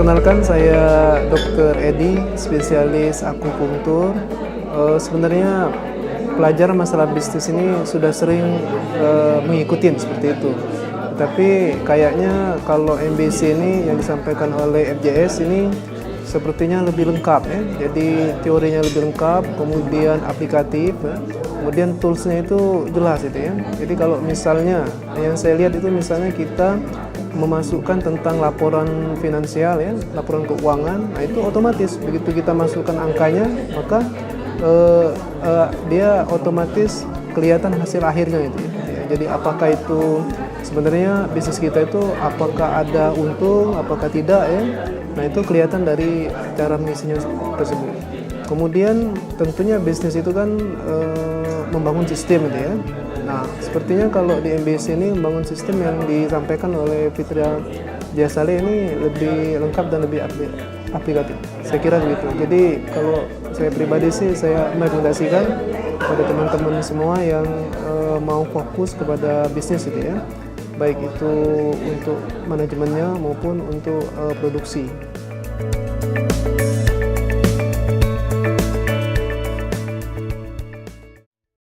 Perkenalkan, saya Dokter Edi, spesialis akupuntur. Sebenarnya pelajar masalah bisnis ini sudah sering mengikuti seperti itu. Tapi kayaknya kalau MBC ini yang disampaikan oleh FJS ini sepertinya lebih lengkap ya. Jadi teorinya lebih lengkap, kemudian aplikatif, ya. Kemudian toolsnya itu jelas itu ya. Jadi kalau misalnya yang saya lihat itu misalnya kita memasukkan tentang laporan finansial ya, laporan keuangan, nah itu otomatis begitu kita masukkan angkanya maka dia otomatis kelihatan hasil akhirnya itu ya. Jadi apakah itu sebenarnya bisnis kita itu apakah ada untung, apakah tidak ya. Nah itu kelihatan dari cara mengisinya tersebut. Kemudian tentunya bisnis itu kan membangun sistem gitu ya. Nah sepertinya kalau di MBC ini membangun sistem yang disampaikan oleh Fitra Jaya Saleh ini lebih lengkap dan lebih aplikatif. Saya kira begitu. Jadi kalau saya pribadi sih saya merekomendasikan kepada teman-teman semua yang mau fokus kepada bisnis gitu ya. Baik itu untuk manajemennya maupun untuk produksi.